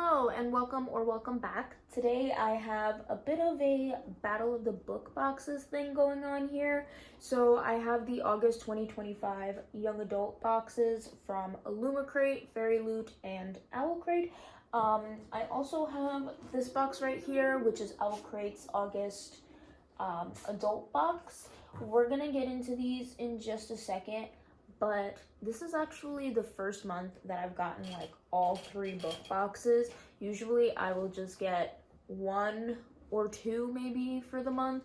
Hello and welcome back. Today I have a bit of a battle of the book boxes thing going on here. So I have the August 2025 young adult boxes from Illumicrate, Fairyloot, and Owlcrate. I also have this box right here, which is Owlcrate's August adult box. We're gonna get into these in just a second, but this is actually the first month that I've gotten like all three book boxes. Usually I will just get one or two maybe for the month.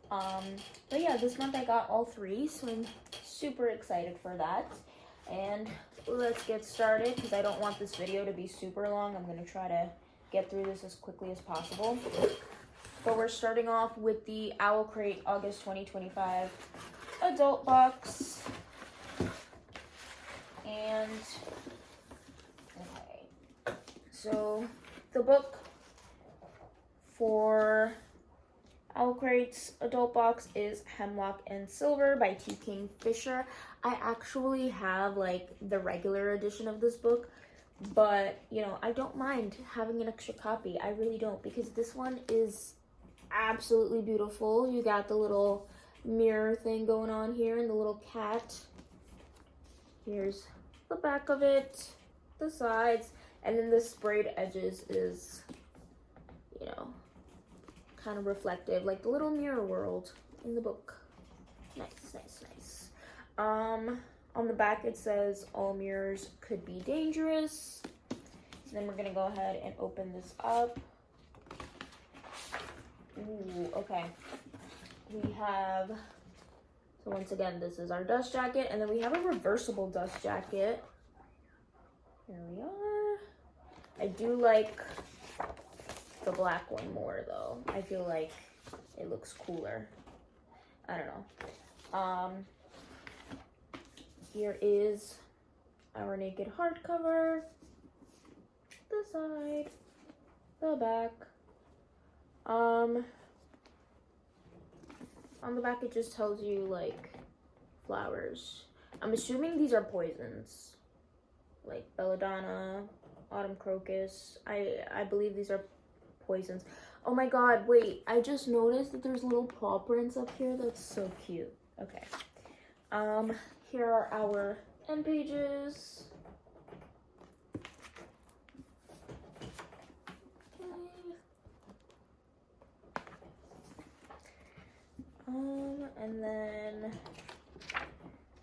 But yeah, this month I got all three, so I'm super excited for that. And let's get started because I don't want this video to be super long. I'm gonna try to get through this as quickly as possible. But we're starting off with the Owlcrate August 2025 adult box. And, okay, so the book for Owlcrate's adult box is Hemlock and Silver by T. King Fisher. I actually have like the regular edition of this book, but you know, I don't mind having an extra copy. I really don't, because this one is absolutely beautiful. You got the little mirror thing going on here and the little cat. Here's the back of it, the sides, and then the sprayed edges is, you know, kind of reflective, like the little mirror world in the book. Nice, nice, nice. On the back it says, all mirrors could be dangerous. So then we're gonna go ahead and open this up. Ooh, okay. We have, so once again, this is our dust jacket, and then we have a reversible dust jacket. Here we are. I do like the black one more though. I feel like it looks cooler. I don't know. Here is our naked hardcover, the side, the back. On the back it just tells you like flowers. I'm assuming these are poisons, like belladonna, autumn crocus. I believe these are poisons. Oh my god, wait, I just noticed that there's little paw prints up here. That's so cute. Okay. Here are our end pages. And then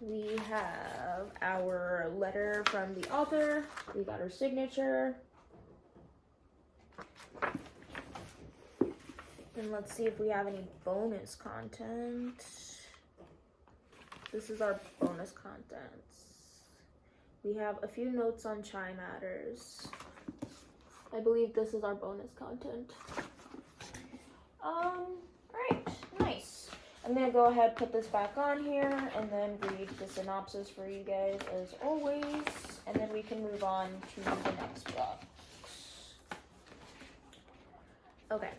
we have our letter from the author. We got her signature. And let's see if we have any bonus content. This is our bonus contents. We have a few notes on chai matters. I believe this is our bonus content. Alright, nice. I'm gonna go ahead, put this back on here, and then read the synopsis for you guys as always, and then we can move on to the next box. Okay.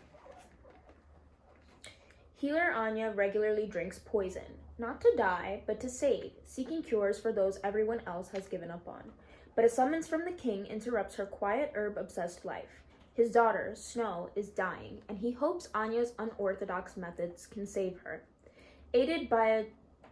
Healer Anya regularly drinks poison, not to die, but to save, seeking cures for those everyone else has given up on. But a summons from the king interrupts her quiet herb-obsessed life. His daughter, Snow, is dying, and he hopes Anya's unorthodox methods can save her. Aided by a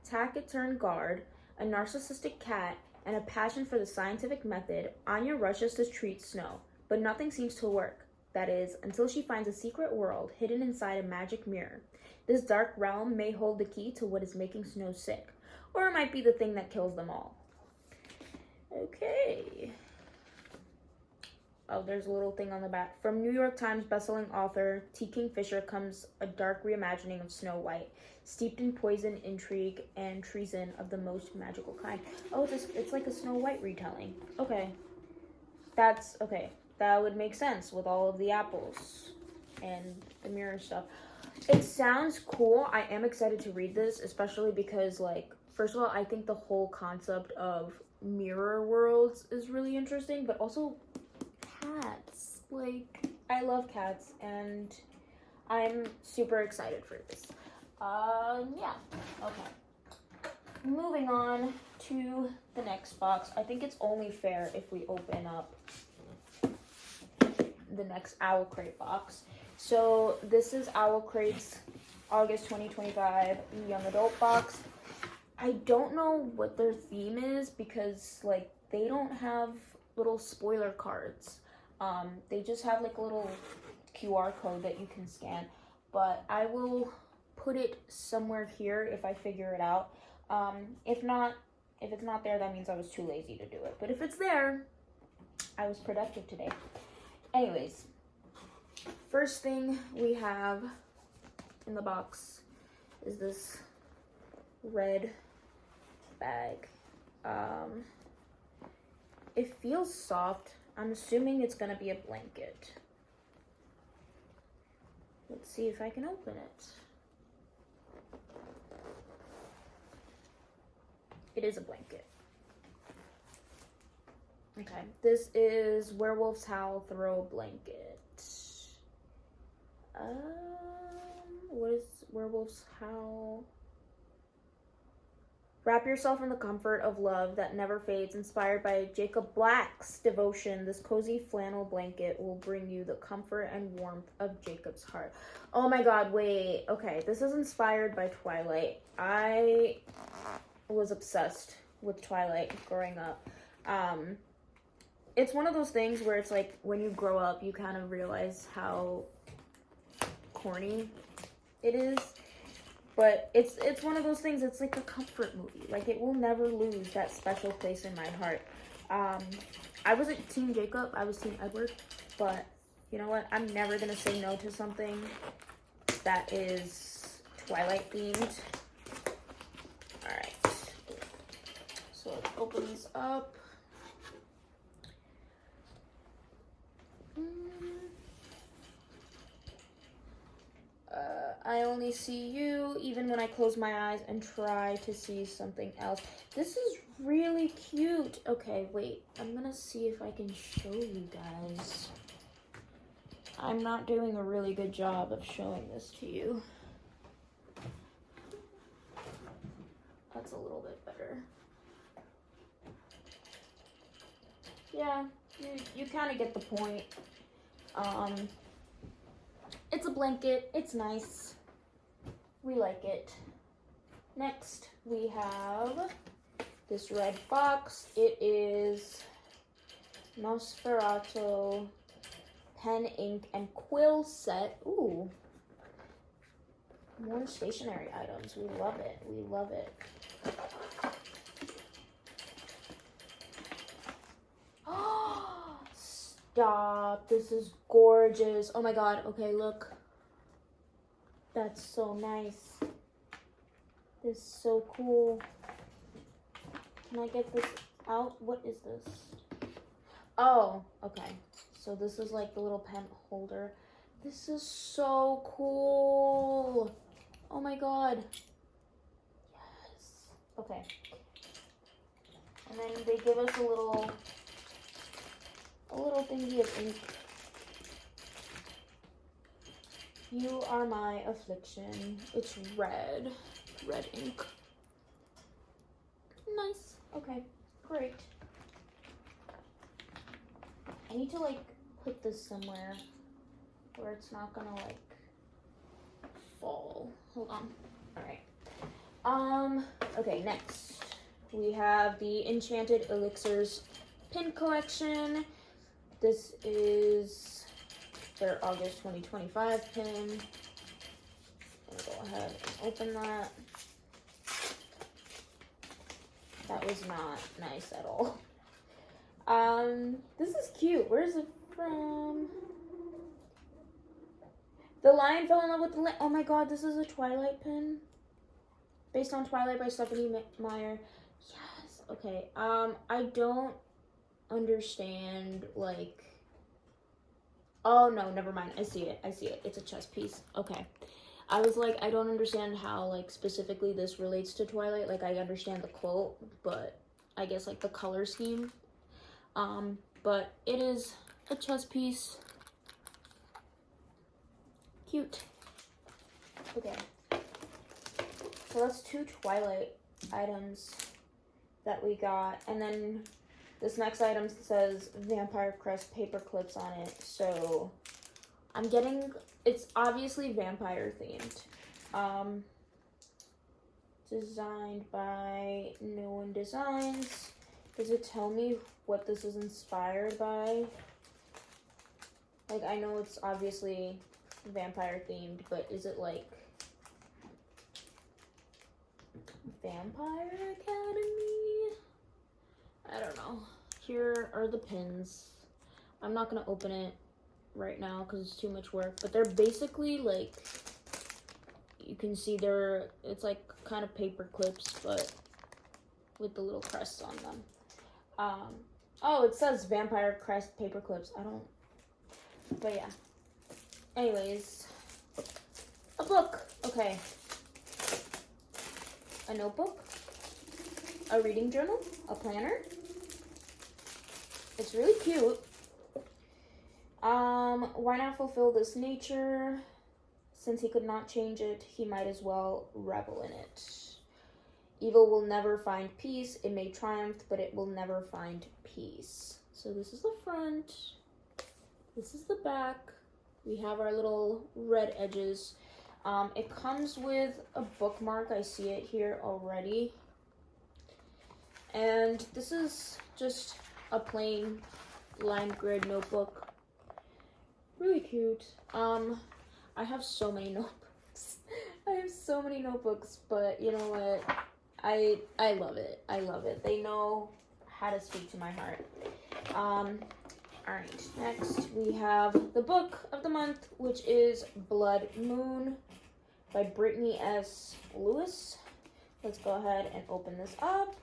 taciturn guard, a narcissistic cat, and a passion for the scientific method, Anya rushes to treat Snow, but nothing seems to work. That is, until she finds a secret world hidden inside a magic mirror. This dark realm may hold the key to what is making Snow sick, or it might be the thing that kills them all. Okay. Oh, there's a little thing on the back. From New York Times bestselling author T. King Fisher comes a dark reimagining of Snow White, steeped in poison, intrigue, and treason of the most magical kind. Oh, it's like a Snow White retelling. Okay. That's, okay. That would make sense with all of the apples and the mirror stuff. It sounds cool. I am excited to read this, especially because, like, first of all, I think the whole concept of mirror worlds is really interesting, but also cats. Like, I love cats, and I'm super excited for this. Yeah, okay. Moving on to the next box. I think it's only fair if we open up the next Owlcrate box. So this is Owlcrate's August 2025 young adult box. I don't know what their theme is because like they don't have little spoiler cards. They just have like a little QR code that you can scan, but I will put it somewhere here if I figure it out. If it's not there, that means I was too lazy to do it. But if it's there, I was productive today. Anyways, first thing we have in the box is this red bag. It feels soft. I'm assuming it's gonna be a blanket. Let's see if I can open it. It is a blanket. Okay, this is Werewolf's Howl Throw Blanket. What is Werewolf's Howl? Wrap yourself in the comfort of love that never fades. Inspired by Jacob Black's devotion, this cozy flannel blanket will bring you the comfort and warmth of Jacob's heart. Oh my god, wait. Okay, this is inspired by Twilight. I was obsessed with Twilight growing up. It's one of those things where it's like when you grow up, you kind of realize how corny it is. But it's one of those things, it's like a comfort movie. Like, it will never lose that special place in my heart. I wasn't Team Jacob, I was Team Edward. But, you know what? I'm never going to say no to something that is Twilight themed. Alright. So, let's open these up. I only see you even when I close my eyes and try to see something else. This is really cute. Okay, wait. I'm gonna see if I can show you guys. I'm not doing a really good job of showing this to you. That's a little bit better. Yeah, you kind of get the point. It's a blanket. It's nice. We like it. Next, we have this red box. It is Nosferatu pen, ink, and quill set. Ooh. More stationery items. We love it. We love it. Stop. This is gorgeous. Oh my god. Okay, look. That's so nice. This is so cool. Can I get this out? What is this? Oh, okay. So this is like the little pen holder. This is so cool. Oh my god. Yes. Okay. And then they give us a little thingy of ink. You are my affliction. It's red ink. Nice. Okay, great. I need to like put this somewhere where it's not gonna like fall. Hold on. All right. Okay, next we have the Enchanted Elixirs pin collection. This is their August 2025 pin. I'm gonna go ahead and open that. That was not nice at all. This is cute. Where is it from? The Lion Fell in Love with the Oh my god, this is a Twilight pin. Based on Twilight by Stephanie Meyer. Yes. Okay. I don't understand, like... Oh, no, never mind. I see it. It's a chess piece. Okay. I was like, I don't understand how, like, specifically this relates to Twilight. Like, I understand the quote, but I guess, like, the color scheme. But it is a chess piece. Cute. Okay. So that's 2 Twilight items that we got. And then This next item says Vampire Crest paper clips on it, so I'm getting, it's obviously vampire themed. Designed by No One Designs. Does it tell me what this is inspired by? Like, I know it's obviously vampire themed, but is it like Vampire Academy? I don't know. Here are the pins. I'm not gonna open it right now because it's too much work, but they're basically like, you can see it's like kind of paper clips, but with the little crests on them. Oh, it says Vampire Crest paper clips. But yeah. Anyways, a book. Okay. A notebook, a reading journal, a planner. It's really cute. Why not fulfill this nature? Since he could not change it, he might as well revel in it. Evil will never find peace. It may triumph, but it will never find peace. So this is the front. This is the back. We have our little red edges. It comes with a bookmark. I see it here already. And this is just a plain line grid notebook. Really cute. I have so many notebooks. I have so many notebooks, but you know what? I love it. I love it. They know how to speak to my heart. Alright, next we have the book of the month, which is Blood Moon by Brittany S. Lewis. Let's go ahead and open this up.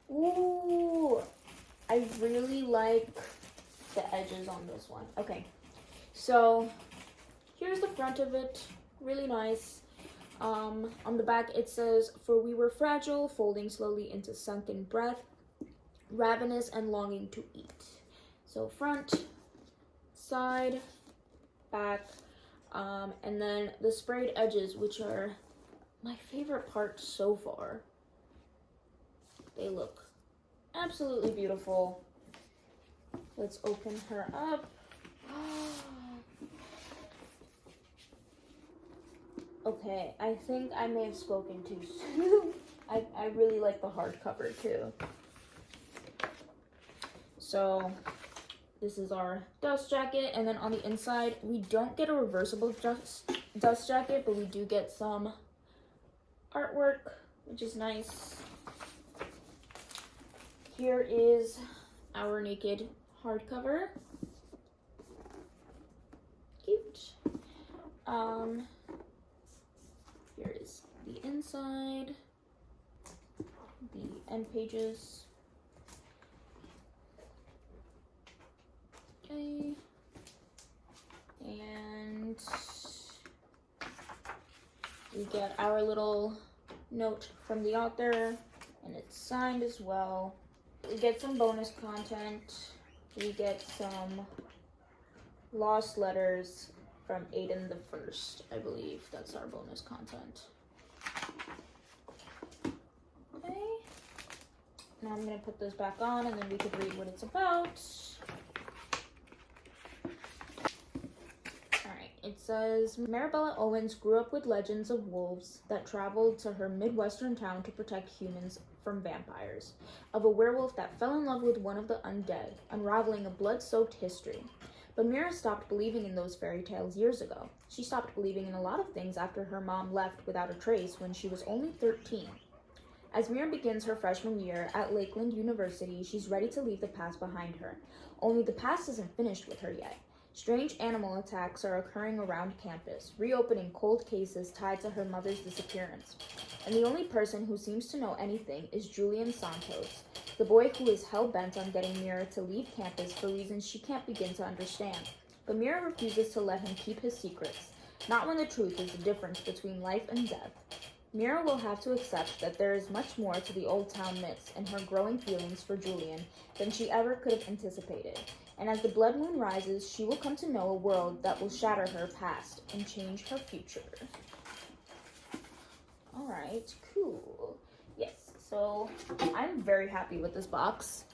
Ooh, I really like the edges on this one. Okay, so here's the front of it. Really nice. On the back it says, "For we were fragile, folding slowly into sunken breath, ravenous and longing to eat." So front, side, back, and then the sprayed edges, which are my favorite part so far. They look absolutely beautiful. Let's open her up. Okay, I think I may have spoken too soon. I really like the hardcover too. So this is our dust jacket, and then on the inside we don't get a reversible dust jacket, but we do get some artwork, which is nice. Here is our naked hardcover. Cute. Here is the inside, the end pages. Okay. And we get our little note from the author, and it's signed as well. We get some bonus content. We get some lost letters from Aiden the First, I believe. That's our bonus content. Okay. Now I'm going to put this back on, and then we could read what it's about. Alright, it says, Marabella Owens grew up with legends of wolves that traveled to her Midwestern town to protect humans from vampires, of a werewolf that fell in love with one of the undead, unraveling a blood-soaked history. But Mira stopped believing in those fairy tales years ago. She stopped believing in a lot of things after her mom left without a trace when she was only 13. As Mira begins her freshman year at Lakeland University, she's ready to leave the past behind her. Only the past isn't finished with her yet. Strange animal attacks are occurring around campus, reopening cold cases tied to her mother's disappearance. And the only person who seems to know anything is Julian Santos, the boy who is hell-bent on getting Mira to leave campus for reasons she can't begin to understand. But Mira refuses to let him keep his secrets, not when the truth is the difference between life and death. Mira will have to accept that there is much more to the old town myths and her growing feelings for Julian than she ever could have anticipated. And as the blood moon rises, she will come to know a world that will shatter her past and change her future. Alright, cool. Yes, So I'm very happy with this box.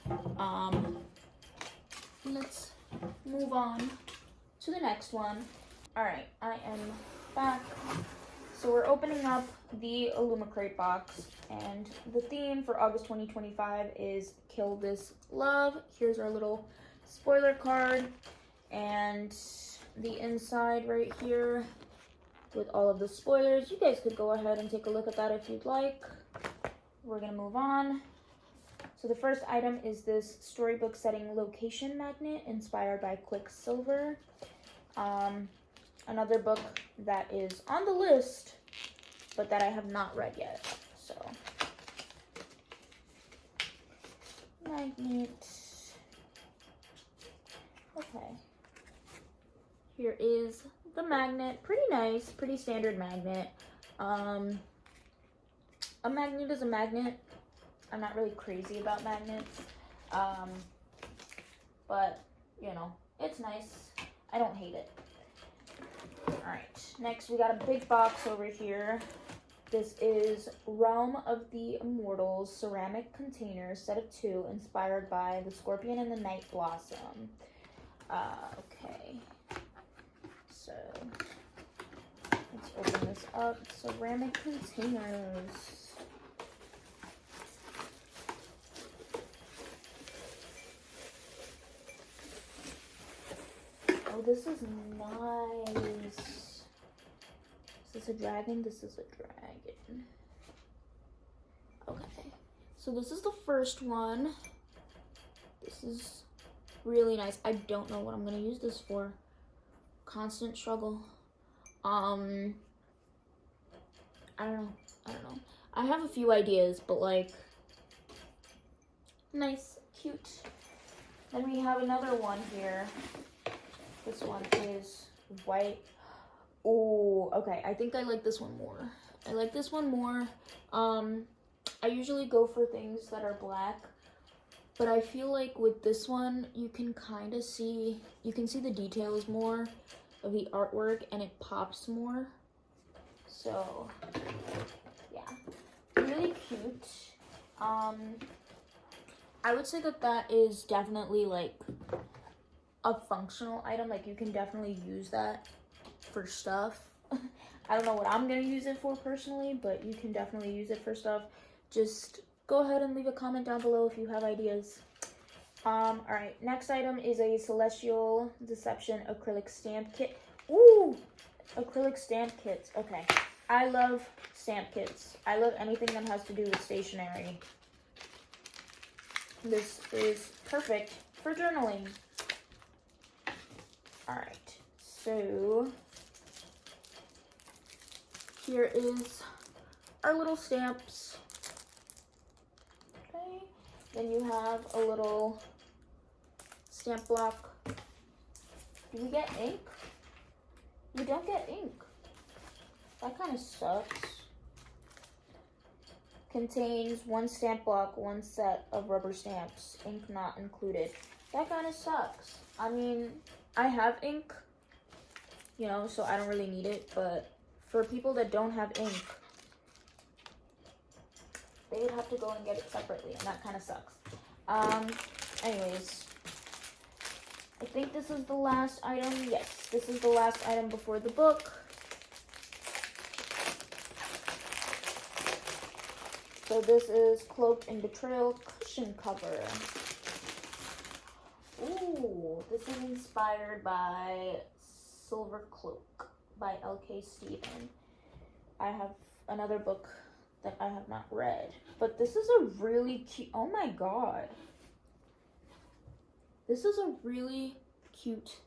Let's move on to the next one. All right, I am back. So we're opening up the Illumicrate box, and the theme for August 2025 is Kill This Love. Here's our little spoiler card, and the inside right here with all of the spoilers. You guys could go ahead and take a look at that if you'd like. We're gonna move on. So the first item is this storybook setting location magnet inspired by Quicksilver. Another book that is on the list, but that I have not read yet. So, magnet. Okay. Here is the magnet. Pretty nice, pretty standard magnet. A magnet is a magnet. I'm not really crazy about magnets. But, you know, it's nice. I don't hate it. Alright, next we got a big box over here. This is Realm of the Immortals ceramic container, set of 2, inspired by the Scorpion and the Night Blossom. Okay. So, let's open this up. Ceramic containers. Oh, this is nice. Is this a dragon? This is a dragon. Okay. So this is the first one. This is really nice. I don't know what I'm gonna use this for. Constant struggle. I don't know. I have a few ideas, but like, nice, cute. Then we have another one here. This one is white. Oh, okay. I think I like this one more. I usually go for things that are black, but I feel like with this one, you can kind of see, the details more of the artwork, and it pops more. So, yeah. Really cute. I would say that is definitely like a functional item. Like, you can definitely use that for stuff. I don't know what I'm gonna use it for personally, but you can definitely use it for stuff. Just go ahead and leave a comment down below if you have ideas. All right, next item is a Celestial Deception acrylic stamp kit. Ooh, acrylic stamp kits. Okay, I love stamp kits. I love anything that has to do with stationery. This is perfect for journaling. All right, so here is our little stamps. Okay, then you have a little stamp block. Do we get ink? We don't get ink. That kind of sucks. Contains 1 stamp block, 1 set of rubber stamps, ink not included. That kind of sucks. I mean, I have ink, you know, so I don't really need it, but for people that don't have ink, they would have to go and get it separately, and that kind of sucks. Anyways, I think this is the last item. Yes, this is the last item before the book. So this is Cloaked in Betrayal cushion cover. Ooh, this is inspired by Silver Cloak by L.K. Stephen. I have another book that I have not read, but this is a really cute, oh my god. This is a really cute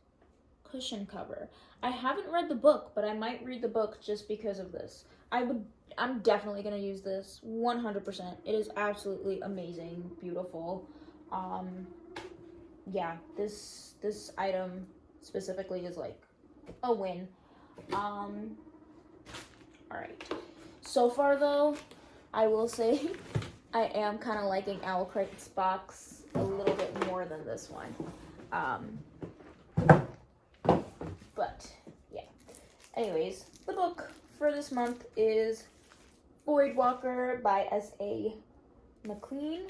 cushion cover. I haven't read the book, but I might read the book just because of this. I'm definitely gonna use this 100%. It is absolutely amazing, beautiful. Yeah, this item specifically is like a win. All right. So far though, I will say I am kind of liking Owlcrate's box a little bit more than this one. But yeah. Anyways, the book for this month is Voidwalker by S.A. McLean.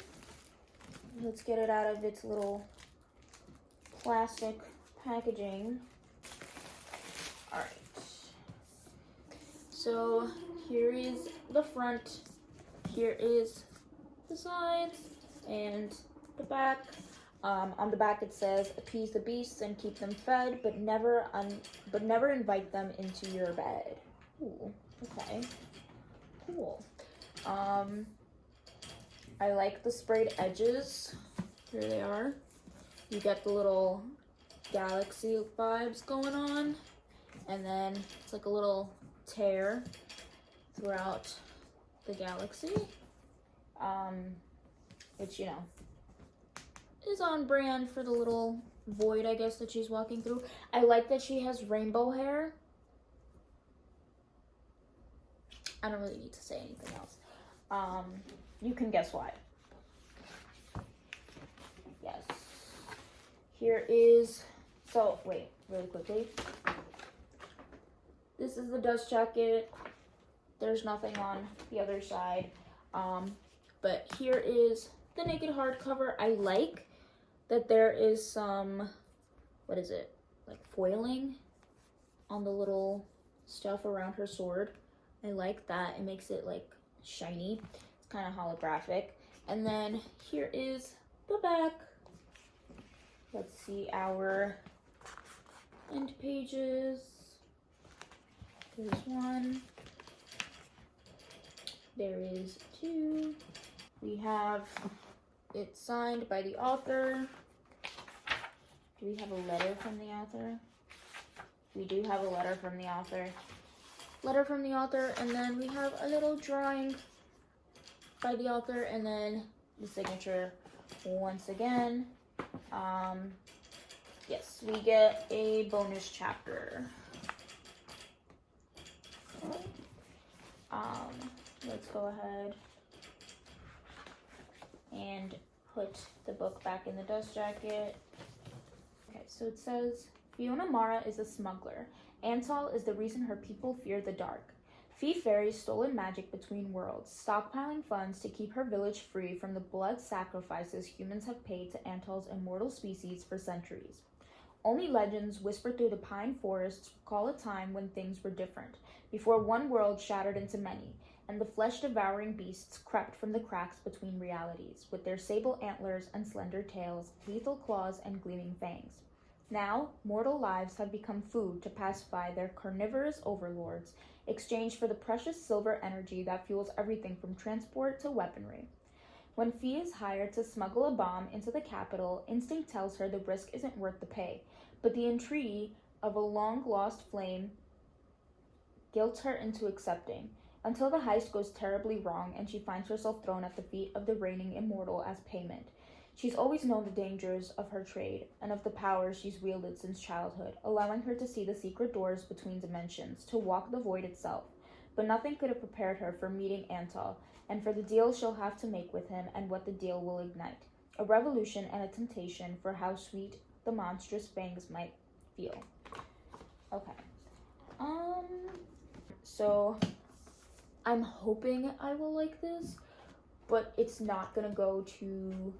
Let's get it out of its little plastic packaging. All right. So here is the front. Here is the sides and the back. On the back it says, appease the beasts and keep them fed, but never invite them into your bed. Ooh, okay, cool. I like the sprayed edges. Here they are. You get the little galaxy vibes going on, and then it's like a little tear throughout the galaxy, which, you know, is on brand for the little void, I guess, that she's walking through. I like that she has rainbow hair. I don't really need to say anything else. You can guess why. Yes. Here is, so wait, really quickly. This is the dust jacket. There's nothing on the other side. But here is the naked hardcover. I like that there is some, what is it, like foiling on the little stuff around her sword. I like that. It makes it like shiny. It's kind of holographic. And then here is the back. Let's see our end pages. There's one. There is two. We have it signed by the author. Do we have a letter from the author? We do have a letter from the author. Letter from the author, and then we have a little drawing by the author, and then the signature once again. Yes, we get a bonus chapter. Let's go ahead and put the book back in the dust jacket. Okay, so it says, Fiona Mara is a smuggler. Antal is the reason her people fear the dark. Fee Fairy's stolen magic between worlds, stockpiling funds to keep her village free from the blood sacrifices humans have paid to Antal's immortal species for centuries. Only legends whispered through the pine forests recall a time when things were different, before one world shattered into many, and the flesh-devouring beasts crept from the cracks between realities, with their sable antlers and slender tails, lethal claws and gleaming fangs. Now, mortal lives have become food to pacify their carnivorous overlords, exchanged for the precious silver energy that fuels everything from transport to weaponry. When Fee is hired to smuggle a bomb into the capital, instinct tells her the risk isn't worth the pay, but the entreaty of a long-lost flame guilts her into accepting, until the heist goes terribly wrong and she finds herself thrown at the feet of the reigning immortal as payment. She's always known the dangers of her trade and of the powers she's wielded since childhood, allowing her to see the secret doors between dimensions, to walk the void itself. But nothing could have prepared her for meeting Antal, and for the deal she'll have to make with him and what the deal will ignite. A revolution and a temptation for how sweet the monstrous fangs might feel. Okay. So I'm hoping I will like this, but it's not gonna go to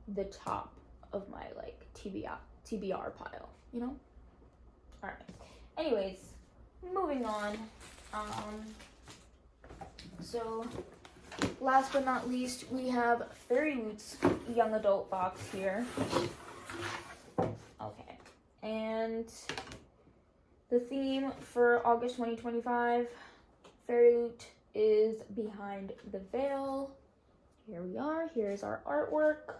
the top of my like TBR pile, you know? Alright. Anyways, moving on. So last but not least, we have Fairyloot's young adult box here. Okay. And the theme for August 2025, Fairyloot is Behind the Veil. Here we are. Here's our artwork.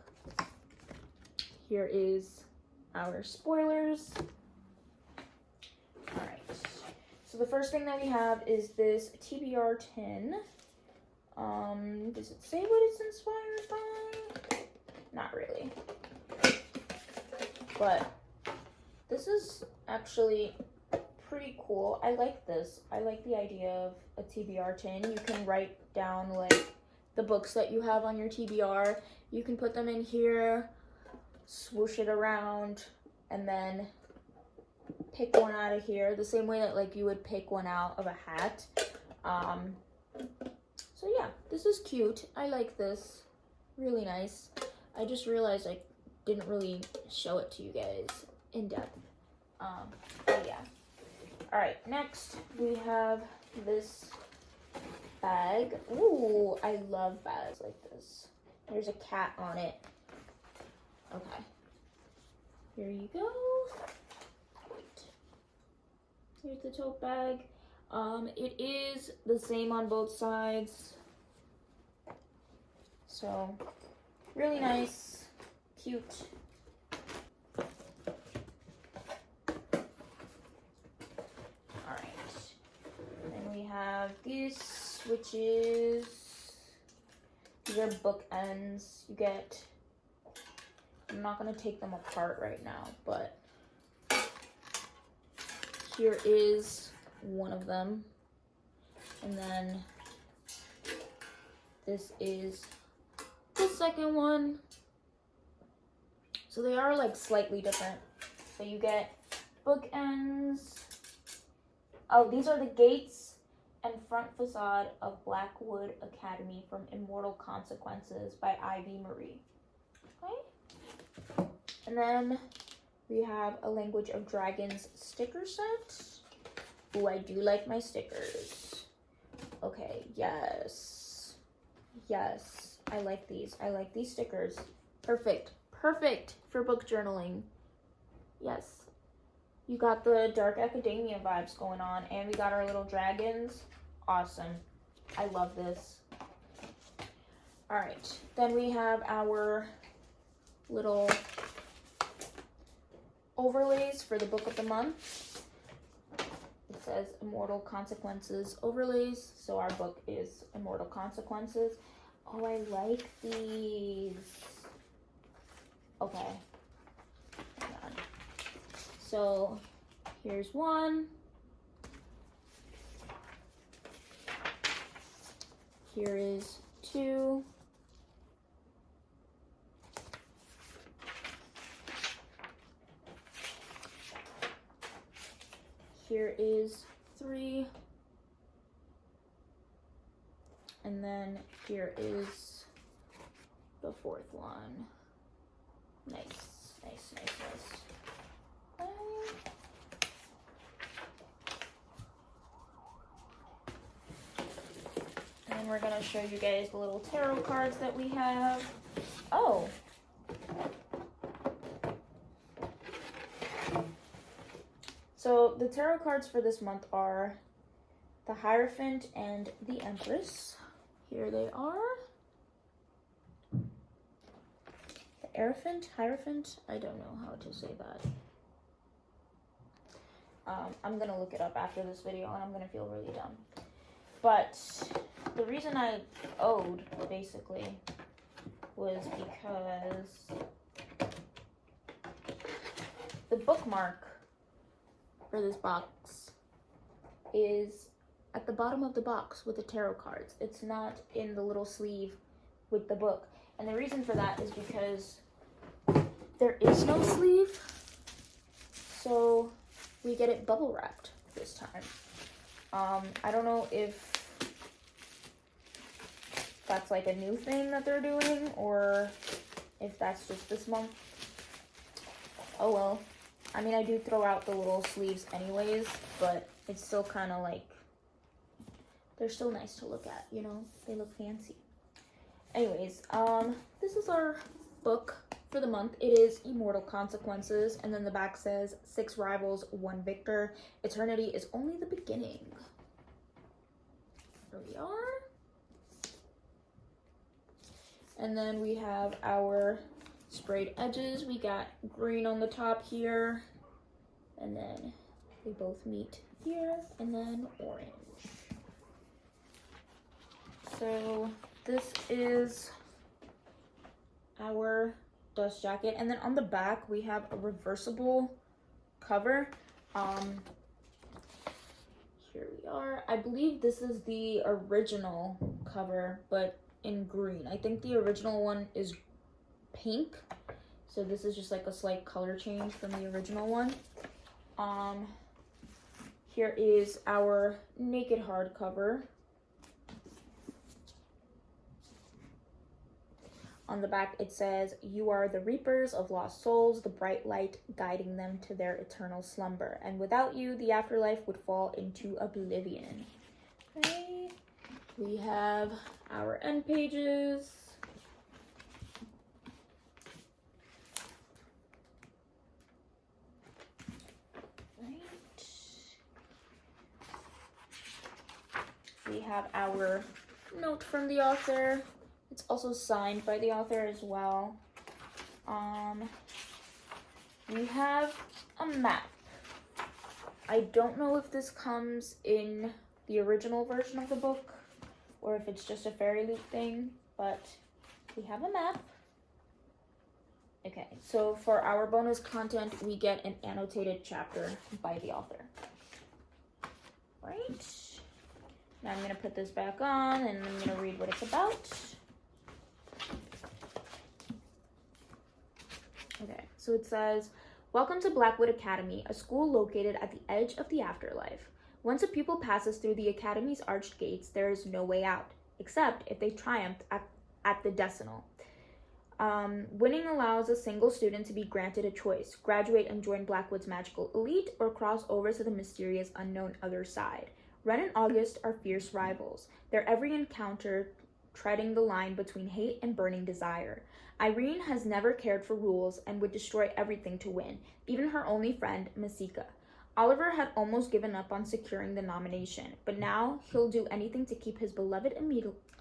Here is our spoilers. All right. So the first thing that we have is this TBR tin. Does it say what it's inspired by? Not really. But this is actually pretty cool. I like this. I like the idea of a TBR tin. You can write down like the books that you have on your TBR. You can put them in here, swoosh it around, and then pick one out of here, the same way that like you would pick one out of a hat. So yeah, this is cute. I like this. Really nice. I just realized I didn't really show it to you guys in depth. But yeah. All right, next we have this bag. Ooh, I love bags like this. There's a cat on it. Okay. Here you go. Wait. Here's the tote bag. It is the same on both sides. So, really nice, cute. Alright. Then we have this, which is, these are bookends. You get, I'm not going to take them apart right now, but here is one of them. And then this is the second one. So they are like slightly different. So you get bookends. Oh, these are the gates and front facade of Blackwood Academy from Immortal Consequences by Ivy Marie. Okay. And then we have a Language of Dragons sticker set. Ooh, I do like my stickers. Okay, yes. Yes. I like these. I like these stickers. Perfect. Perfect for book journaling. Yes. You got the dark academia vibes going on, and we got our little dragons. Awesome. I love this. All right. Then we have our little overlays for the book of the month. It says Immortal Consequences overlays. So our book is Immortal Consequences. Oh, I like these. Okay. Hang on. So, here's one. Here is two. Here is three. And then here is the fourth one. Nice, nice, nice, nice. Okay. And then we're gonna show you guys the little tarot cards that we have. Oh. So the tarot cards for this month are the Hierophant and the Empress. Here they are. The Hierophant, I don't know how to say that. I'm gonna look it up after this video and I'm gonna feel really dumb. But the reason I owed, basically, was because the bookmark for this box is at the bottom of the box with the tarot cards. It's not in the little sleeve with the book. And the reason for that is because there is no sleeve. So we get it bubble wrapped this time. I don't know if that's like a new thing that they're doing or if that's just this month. Oh well. I mean, I do throw out the little sleeves anyways, but it's still kind of like, they're still nice to look at, you know? They look fancy. Anyways, this is our book for the month. It is Immortal Consequences, and then the back says 6 rivals, 1 victor. Eternity is only the beginning. Here we are. And then we have our sprayed edges. We got green on the top here, and then they both meet here, and then orange. So this is our dust jacket, and then on the back we have a reversible cover. Here we are. I believe this is the original cover, but in green. I think the original one is pink, so this is just like a slight color change from the original one. Here is our naked hardcover. On the back it says, "You are the reapers of lost souls, the bright light guiding them to their eternal slumber. And without you, the afterlife would fall into oblivion." Okay. We have our end pages. We have our note from the author. It's also signed by the author as well. We have a map. I don't know if this comes in the original version of the book or if it's just a Fairyloot thing, but we have a map. Okay, so for our bonus content, we get an annotated chapter by the author. Right? Now I'm going to put this back on and I'm going to read what it's about. Okay, so it says, "Welcome to Blackwood Academy, a school located at the edge of the afterlife. Once a pupil passes through the academy's arched gates, there is no way out, except if they triumphed at the decimal. Winning allows a single student to be granted a choice: graduate and join Blackwood's magical elite, or cross over to the mysterious unknown other side. Ren and August are fierce rivals, their every encounter treading the line between hate and burning desire. Irene has never cared for rules and would destroy everything to win, even her only friend, Masika. Oliver had almost given up on securing the nomination, but now he'll do anything to keep his beloved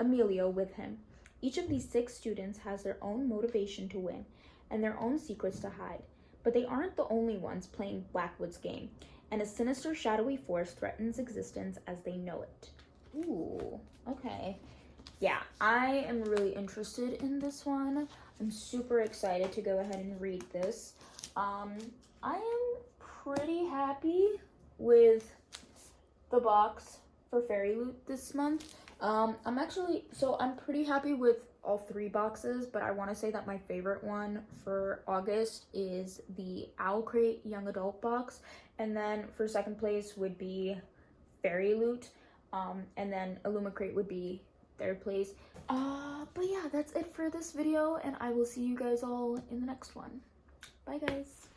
Emilio with him. Each of these 6 students has their own motivation to win and their own secrets to hide, but they aren't the only ones playing Blackwood's game, and a sinister shadowy force threatens existence as they know it." Ooh, okay. Yeah, I am really interested in this one. I'm super excited to go ahead and read this. I am pretty happy with the box for Fairyloot this month. I'm pretty happy with all 3 boxes, but I want to say that my favorite one for August is the Owlcrate Young Adult box, and then for second place would be Fairyloot, and then Illumicrate would be third place. But yeah, that's it for this video, and I will see you guys all in the next one. Bye guys.